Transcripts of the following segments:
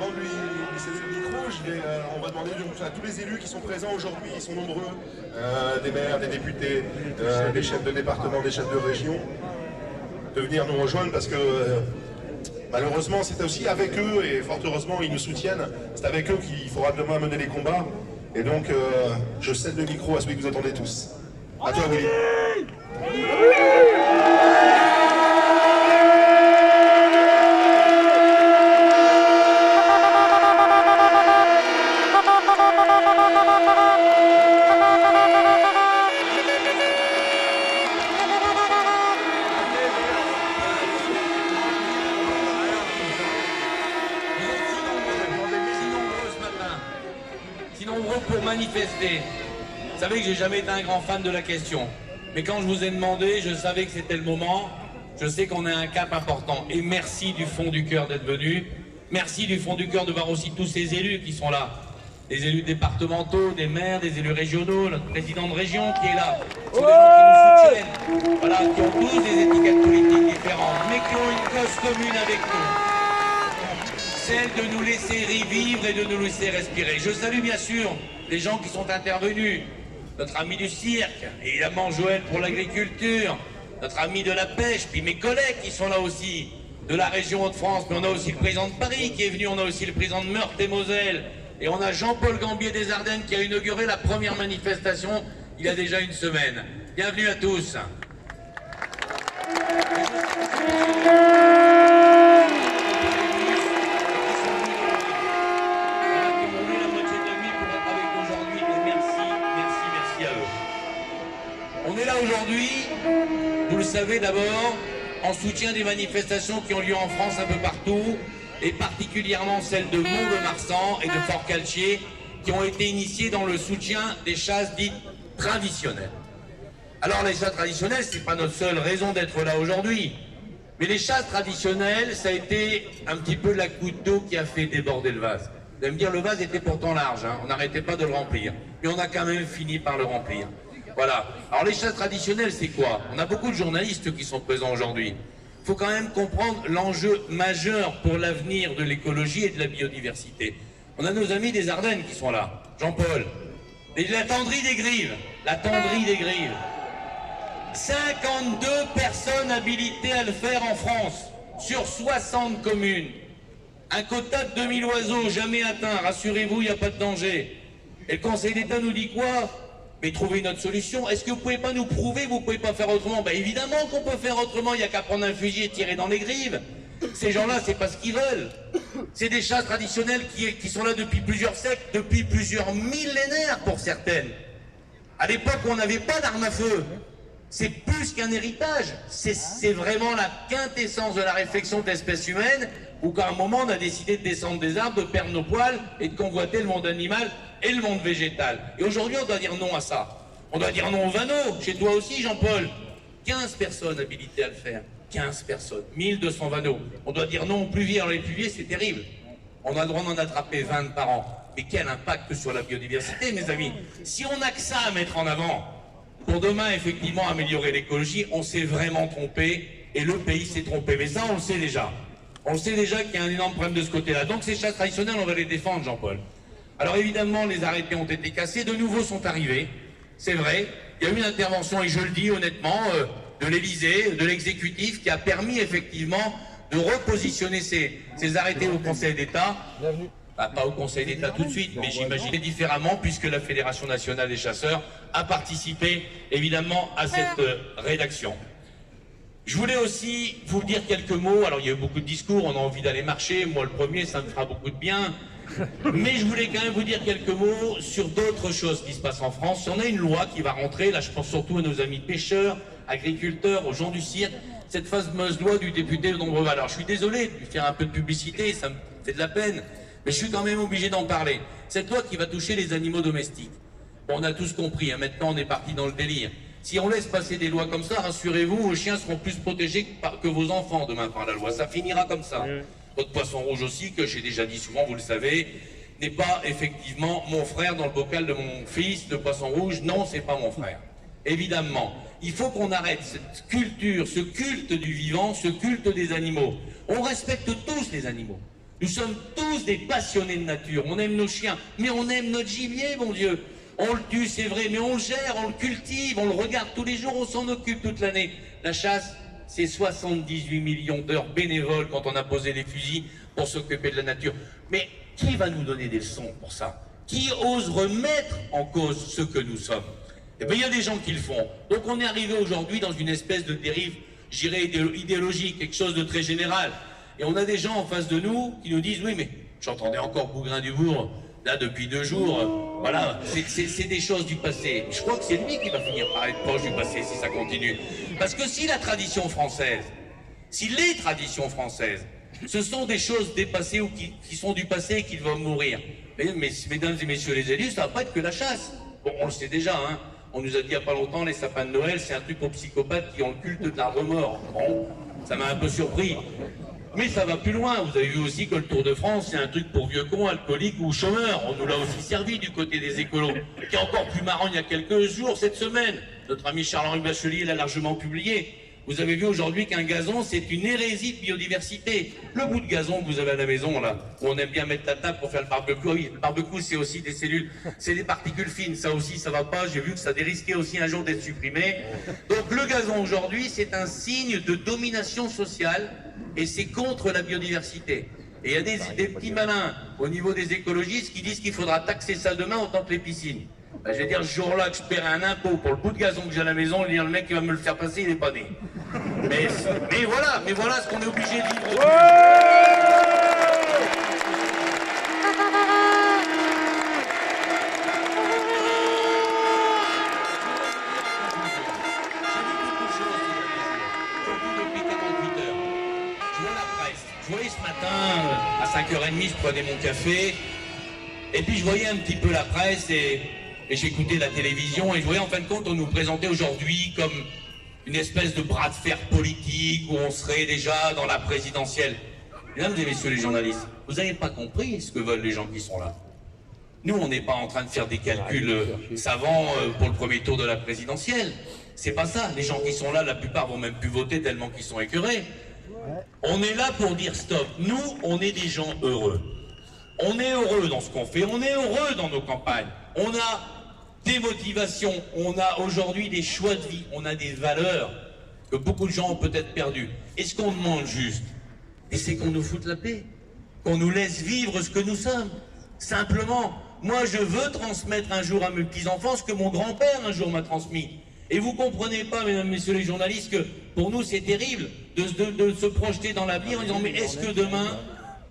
avant de lui céder le micro, on va demander à tous les élus qui sont présents aujourd'hui, ils sont nombreux, des maires, des députés, des chefs de département, des chefs de région, de venir nous rejoindre parce que malheureusement c'est aussi avec eux, et fort heureusement ils nous soutiennent, c'est avec eux qu'il faudra demain mener les combats. Et donc je cède le micro à celui que vous attendez tous. À toi Willy. Pour manifester. Vous savez que j'ai jamais été un grand fan de la question. Mais quand je vous ai demandé, je savais que c'était le moment. Je sais qu'on a un cap important. Et merci du fond du cœur d'être venu. Merci du fond du cœur de voir aussi tous ces élus qui sont là. Des élus départementaux, des maires, des élus régionaux, notre président de région qui est là. Ce sont des gens qui nous soutiennent. Voilà, qui ont tous des étiquettes politiques différentes, mais qui ont une cause commune avec nous. Celle de nous laisser vivre et de nous laisser respirer. Je salue bien sûr les gens qui sont intervenus. Notre ami du cirque, évidemment Joël pour l'agriculture, notre ami de la pêche, puis mes collègues qui sont là aussi, de la région Hauts-de-France, mais on a aussi le président de Paris qui est venu, on a aussi le président de Meurthe-et-Moselle, et on a Jean-Paul Gambier des Ardennes qui a inauguré la première manifestation il y a déjà une semaine. Bienvenue à tous. On est là aujourd'hui, vous le savez d'abord, en soutien des manifestations qui ont lieu en France un peu partout, et particulièrement celles de Mont-de-Marsan et de Forcalquier, qui ont été initiées dans le soutien des chasses dites traditionnelles. Alors les chasses traditionnelles, c'est pas notre seule raison d'être là aujourd'hui, mais les chasses traditionnelles, ça a été un petit peu la goutte d'eau qui a fait déborder le vase. Vous allez me dire, le vase était pourtant large, hein, on n'arrêtait pas de le remplir, mais on a quand même fini par le remplir. Voilà. Alors les chasses traditionnelles, c'est quoi? On a beaucoup de journalistes qui sont présents aujourd'hui. Il faut quand même comprendre l'enjeu majeur pour l'avenir de l'écologie et de la biodiversité. On a nos amis des Ardennes qui sont là. Jean-Paul. Et la Tendrie des Grives. La Tendrie des Grives. 52 personnes habilitées à le faire en France, sur 60 communes. Un quota de 2000 oiseaux jamais atteint. Rassurez-vous, il n'y a pas de danger. Et le Conseil d'État nous dit quoi? Mais trouvez une autre solution. Est-ce que vous pouvez pas nous prouver que vous pouvez pas faire autrement? Ben évidemment qu'on peut faire autrement, il n'y a qu'à prendre un fusil et tirer dans les grives. Ces gens-là, c'est pas ce qu'ils veulent. C'est des chasses traditionnelles qui sont là depuis plusieurs siècles, depuis plusieurs millénaires pour certaines. À l'époque, on n'avait pas d'armes à feu. C'est plus qu'un héritage. C'est vraiment la quintessence de la réflexion de l'espèce humaine, où qu'à un moment, on a décidé de descendre des arbres, de perdre nos poils et de convoiter le monde animal et le monde végétal. Et aujourd'hui, on doit dire non à ça. On doit dire non au vanneau. Chez toi aussi, Jean-Paul. 15 personnes habilitées à le faire. 15 personnes. 1200 vanneaux. On doit dire non aux pluviers. Alors les pluviers, c'est terrible. On a le droit d'en attraper 20 par an. Mais quel impact sur la biodiversité, mes amis? Si on n'a que ça à mettre en avant, pour demain, effectivement, améliorer l'écologie, on s'est vraiment trompé. Et le pays s'est trompé. Mais ça, on le sait déjà. On sait déjà qu'il y a un énorme problème de ce côté-là. Donc ces chasses traditionnelles, on va les défendre, Jean-Paul. Alors évidemment, les arrêtés ont été cassés, de nouveaux sont arrivés, c'est vrai. Il y a eu une intervention, et je le dis honnêtement, de l'Élysée, de l'exécutif, qui a permis effectivement de repositionner ces arrêtés au Conseil d'État. Bienvenue. Bah, pas au Conseil d'État tout de suite, mais j'imagine différemment, puisque la Fédération nationale des chasseurs a participé évidemment à cette rédaction. Je voulais aussi vous dire quelques mots. Alors il y a eu beaucoup de discours, on a envie d'aller marcher, moi le premier, ça me fera beaucoup de bien. Mais je voulais quand même vous dire quelques mots sur d'autres choses qui se passent en France. On a une loi qui va rentrer, là je pense surtout à nos amis pêcheurs, agriculteurs, aux gens du cirque, cette fameuse loi du député de Dombreval. Alors je suis désolé de lui faire un peu de publicité, ça me fait de la peine, mais je suis quand même obligé d'en parler. Cette loi qui va toucher les animaux domestiques. Bon, on a tous compris, hein, maintenant on est parti dans le délire. Si on laisse passer des lois comme ça, rassurez-vous, vos chiens seront plus protégés que vos enfants demain par la loi. Ça finira comme ça. Votre poisson rouge aussi, que j'ai déjà dit souvent, vous le savez, n'est pas effectivement mon frère dans le bocal de mon fils de poisson rouge. Non, c'est pas mon frère. Évidemment, il faut qu'on arrête cette culture, ce culte du vivant, ce culte des animaux. On respecte tous les animaux. Nous sommes tous des passionnés de nature. On aime nos chiens, mais on aime notre gibier, mon Dieu. On le tue, c'est vrai, mais on le gère, on le cultive, on le regarde tous les jours, on s'en occupe toute l'année. La chasse, c'est 78 millions d'heures bénévoles quand on a posé les fusils pour s'occuper de la nature. Mais qui va nous donner des leçons pour ça? Qui ose remettre en cause ce que nous sommes? Eh bien, il y a des gens qui le font. Donc on est arrivé aujourd'hui dans une espèce de dérive, je dirais, idéologique, quelque chose de très général. Et on a des gens en face de nous qui nous disent, oui, mais j'entendais encore Bougrain-Dubourg, là, depuis 2 jours, voilà, c'est des choses du passé. Je crois que c'est lui qui va finir par être proche du passé si ça continue. Parce que si la tradition française, si les traditions françaises, ce sont des choses dépassées ou qui sont du passé et qui vont mourir. Mais, mesdames et messieurs les élus, ça va pas être que la chasse. Bon, on le sait déjà, hein. On nous a dit il n'y a pas longtemps, les sapins de Noël, c'est un truc pour psychopathes qui ont le culte de l'arbre mort. Bon, ça m'a un peu surpris. Mais ça va plus loin. Vous avez vu aussi que le Tour de France, c'est un truc pour vieux cons, alcooliques ou chômeurs. On nous l'a aussi servi du côté des écolos. Qui est encore plus marrant il y a quelques jours, cette semaine. Notre ami Charles-Henri Bachelier l'a largement publié. Vous avez vu aujourd'hui qu'un gazon, c'est une hérésie de biodiversité. Le bout de gazon que vous avez à la maison, là, où on aime bien mettre la table pour faire le barbecue. Ah oui, le barbecue, c'est aussi des cellules, c'est des particules fines. Ça aussi, ça va pas. J'ai vu que ça risquait aussi un jour d'être supprimé. Donc le gazon aujourd'hui, c'est un signe de domination sociale et c'est contre la biodiversité. Et il y a des petits malins au niveau des écologistes qui disent qu'il faudra taxer ça demain autant que les piscines. Ben, je vais dire, ce jour-là que je paierai un impôt pour le bout de gazon que j'ai à la maison, le mec qui va me le faire passer, il n'est pas né. Mais voilà ce qu'on est obligé de vivre. Ouais. Je voyais ce matin, à 5h30, je prenais mon café, et puis je voyais un petit peu la presse, et j'écoutais la télévision, et je voyais en fin de compte, on nous présentait aujourd'hui comme une espèce de bras de fer politique, où on serait déjà dans la présidentielle. Mesdames et messieurs les journalistes, vous n'avez pas compris ce que veulent les gens qui sont là. Nous, on n'est pas en train de faire des calculs savants pour le premier tour de la présidentielle. C'est pas ça. Les gens qui sont là, la plupart vont même plus voter tellement qu'ils sont écœurés. On est là pour dire stop. Nous, on est des gens heureux. On est heureux dans ce qu'on fait. On est heureux dans nos campagnes. On a des motivations. On a aujourd'hui des choix de vie. On a des valeurs que beaucoup de gens ont peut-être perdues. Et ce qu'on demande juste, et c'est qu'on nous foute la paix. Qu'on nous laisse vivre ce que nous sommes. Simplement. Moi, je veux transmettre un jour à mes petits-enfants ce que mon grand-père un jour m'a transmis. Et vous comprenez pas, mesdames, messieurs les journalistes, que pour nous c'est terrible de se projeter dans l'avenir en disant mais est-ce que demain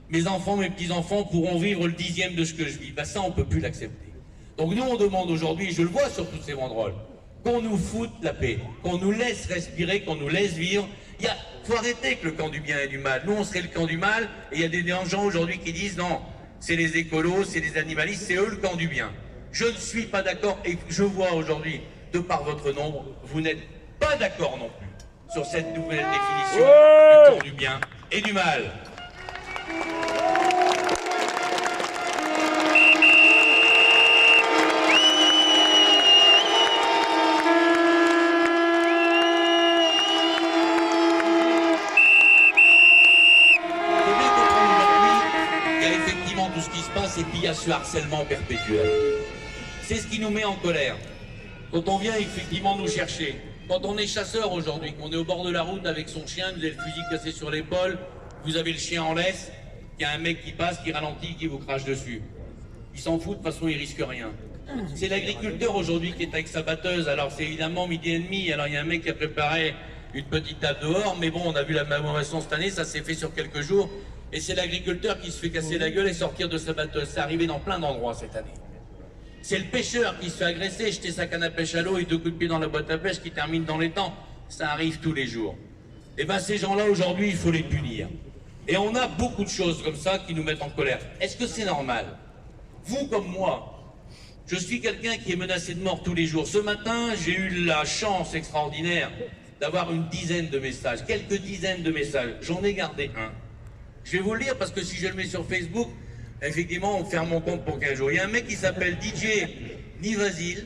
mes enfants, mes petits-enfants pourront vivre le 10e de ce que je vis? Ben ça on peut plus l'accepter. Donc nous on demande aujourd'hui, je le vois sur toutes ces banderoles, qu'on nous foute la paix, qu'on nous laisse respirer, qu'on nous laisse vivre. Il faut arrêter avec le camp du bien et du mal. Nous on serait le camp du mal et il y a des gens aujourd'hui qui disent non, c'est les écolos, c'est les animalistes, c'est eux le camp du bien. Je ne suis pas d'accord et je vois aujourd'hui de par votre nombre, vous n'êtes pas d'accord non plus sur cette nouvelle définition du camp du bien et du mal. Faut bien comprendre aujourd'hui qu'il y a effectivement tout ce qui se passe et puis il y a ce harcèlement perpétuel. C'est ce qui nous met en colère. Quand on vient effectivement nous chercher, quand on est chasseur aujourd'hui, qu'on est au bord de la route avec son chien, vous avez le fusil cassé sur l'épaule, vous avez le chien en laisse, il y a un mec qui passe, qui ralentit, qui vous crache dessus. Il s'en fout, de toute façon il risque rien. C'est l'agriculteur aujourd'hui qui est avec sa batteuse, alors c'est évidemment midi et demi, alors il y a un mec qui a préparé une petite table dehors, mais bon on a vu la mamoration cette année, ça s'est fait sur quelques jours, et c'est l'agriculteur qui se fait casser la gueule et sortir de sa batteuse. C'est arrivé dans plein d'endroits cette année. C'est le pêcheur qui se fait agresser, jeter sa canne à pêche à l'eau et 2 coups de pied dans la boîte à pêche qui termine dans les temps. Ça arrive tous les jours. Et bien ces gens-là aujourd'hui, il faut les punir. Et on a beaucoup de choses comme ça qui nous mettent en colère. Est-ce que c'est normal? Vous comme moi, je suis quelqu'un qui est menacé de mort tous les jours. Ce matin, j'ai eu la chance extraordinaire d'avoir une dizaine de messages, quelques dizaines de messages. J'en ai gardé un. Je vais vous le lire parce que si je le mets sur Facebook, effectivement, on ferme mon compte pour 15 jours. Il y a un mec qui s'appelle DJ Nivasil,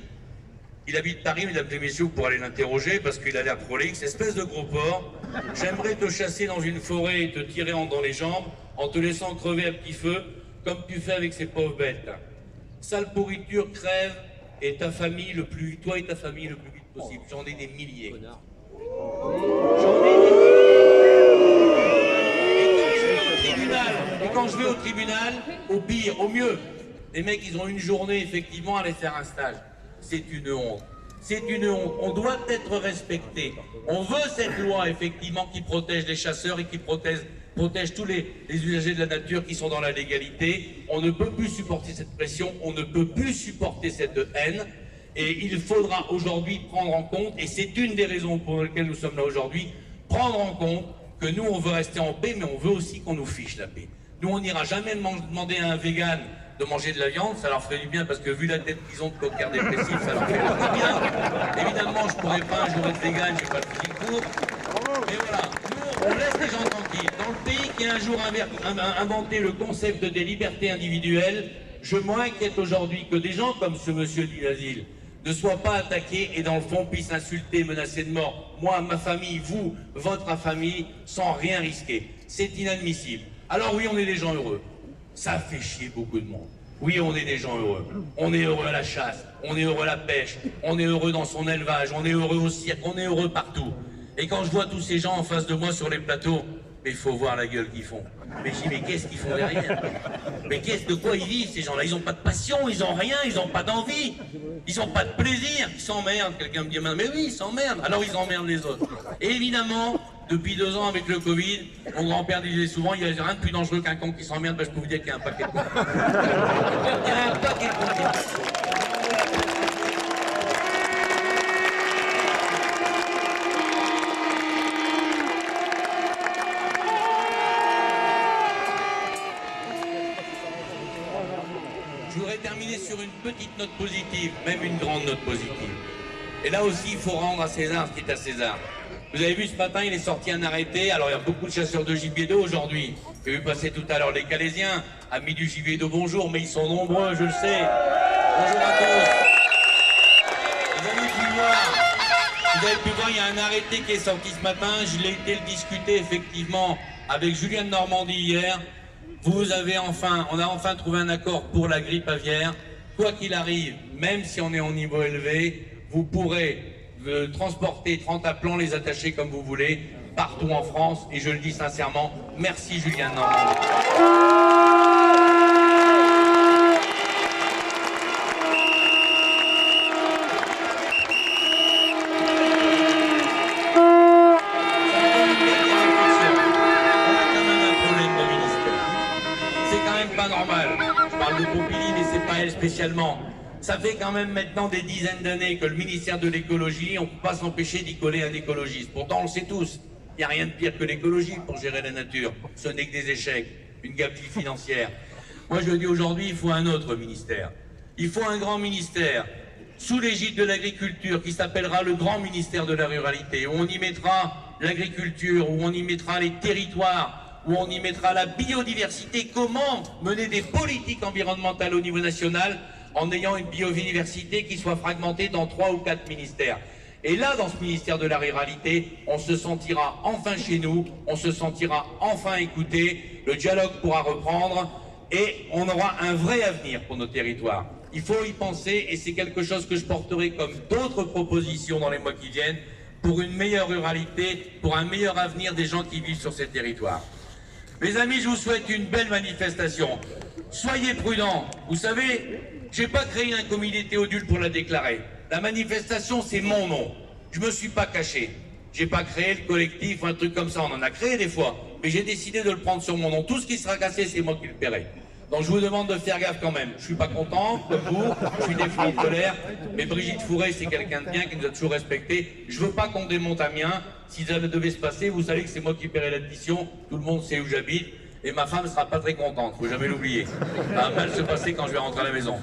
Il habite Paris, mesdames et messieurs, pour aller l'interroger parce qu'il a l'air prolixe. Espèce de gros porc, j'aimerais te chasser dans une forêt et te tirer dans les jambes en te laissant crever à petit feu comme tu fais avec ces pauvres bêtes. Sale pourriture, crève et ta famille toi et ta famille le plus vite possible. J'en ai des milliers. J'en ai des milliers. Et quand je vais au tribunal, au pire, au mieux, les mecs, ils ont une journée, effectivement, à aller faire un stage. C'est une honte. C'est une honte. On doit être respecté. On veut cette loi, effectivement, qui protège les chasseurs et qui protège tous les usagers de la nature qui sont dans la légalité. On ne peut plus supporter cette pression, on ne peut plus supporter cette haine. Et il faudra aujourd'hui prendre en compte, et c'est une des raisons pour lesquelles nous sommes là aujourd'hui, prendre en compte que nous, on veut rester en paix, mais on veut aussi qu'on nous fiche la paix. Nous, on n'ira jamais demander à un vegan de manger de la viande, ça leur ferait du bien parce que vu la tête qu'ils ont de coquins dépressifs, ça leur fait pas bien. Évidemment, je pourrais pas un jour être vegan, j'ai pas le physique pour. Mais voilà, nous, on laisse les gens tranquilles. Dans le pays qui a un jour inventé le concept des libertés individuelles, je m'inquiète aujourd'hui que des gens comme ce monsieur d'Il-Asile ne soient pas attaqués et dans le fond puissent insulter, menacer de mort. Moi, ma famille, vous, votre famille, sans rien risquer. C'est inadmissible. Alors oui, on est des gens heureux. Ça fait chier beaucoup de monde. Oui, on est des gens heureux. On est heureux à la chasse, on est heureux à la pêche, on est heureux dans son élevage, on est heureux au cirque, on est heureux partout. Et quand je vois tous ces gens en face de moi sur les plateaux, mais il faut voir la gueule qu'ils font. Mais je dis, mais qu'est-ce qu'ils font derrière? Mais de quoi ils vivent ces gens-là? Ils n'ont pas de passion, ils n'ont rien, ils n'ont pas d'envie, ils n'ont pas de plaisir, ils s'emmerdent. Quelqu'un me dit, mais oui, ils s'emmerdent. Alors ils emmerdent les autres. Et évidemment, depuis 2 ans avec le Covid, mon grand-père disait souvent, il n'y a rien de plus dangereux qu'un con qui s'emmerde. Ben, je peux vous dire qu'il y a un paquet de cons. Il y a un paquet de cons. Je voudrais terminer sur une petite note positive, même une grande note positive. Et là aussi, il faut rendre à César ce qui est à César. Vous avez vu ce matin, il est sorti un arrêté. Alors il y a beaucoup de chasseurs de gibier d'eau aujourd'hui. J'ai vu passer tout à l'heure les Calaisiens, amis du gibier d'eau, bonjour, mais ils sont nombreux, je le sais. Bonjour à tous. Vous avez pu voir, il y a un arrêté qui est sorti ce matin. Je l'ai été le discuter effectivement avec Julien de Normandie hier. On a enfin trouvé un accord pour la grippe aviaire. Quoi qu'il arrive, même si on est en niveau élevé, vous pourrez transporter 30 appelants, les attacher comme vous voulez, partout en France. Et je le dis sincèrement, merci Julien de Normandie. Spécialement. Ça fait quand même maintenant des dizaines d'années que le ministère de l'écologie, on ne peut pas s'empêcher d'y coller un écologiste. Pourtant, on le sait tous, il n'y a rien de pire que l'écologie pour gérer la nature. Ce n'est que des échecs, une gabegie financière. Moi, je dis aujourd'hui, il faut un autre ministère. Il faut un grand ministère sous l'égide de l'agriculture qui s'appellera le grand ministère de la ruralité, où on y mettra l'agriculture, où on y mettra les territoires, où on y mettra la biodiversité, comment mener des politiques environnementales au niveau national en ayant une biodiversité qui soit fragmentée dans 3 ou 4 ministères. Et là, dans ce ministère de la ruralité, on se sentira enfin chez nous, on se sentira enfin écouté, le dialogue pourra reprendre et on aura un vrai avenir pour nos territoires. Il faut y penser et c'est quelque chose que je porterai comme d'autres propositions dans les mois qui viennent pour une meilleure ruralité, pour un meilleur avenir des gens qui vivent sur ces territoires. Mes amis, je vous souhaite une belle manifestation. Soyez prudents. Vous savez, je n'ai pas créé un comité Théodule pour la déclarer. La manifestation, c'est mon nom. Je ne me suis pas caché. Je n'ai pas créé le collectif ou un truc comme ça. On en a créé des fois. Mais j'ai décidé de le prendre sur mon nom. Tout ce qui sera cassé, c'est moi qui le paierai. Donc je vous demande de faire gaffe quand même. Je ne suis pas content, comme vous. Je suis des fois en colère. Mais Brigitte Fourré, c'est quelqu'un de bien qui nous a toujours respectés. Je ne veux pas qu'on démonte un mien. Si ça devait se passer, vous savez que c'est moi qui paierai l'addition. Tout le monde sait où j'habite. Et ma femme ne sera pas très contente. Il ne faut jamais l'oublier. Ça va mal se passer quand je vais rentrer à la maison.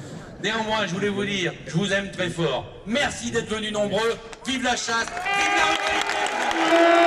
Néanmoins, je voulais vous dire, je vous aime très fort. Merci d'être venus nombreux. Vive la chasse, vive la ruralité.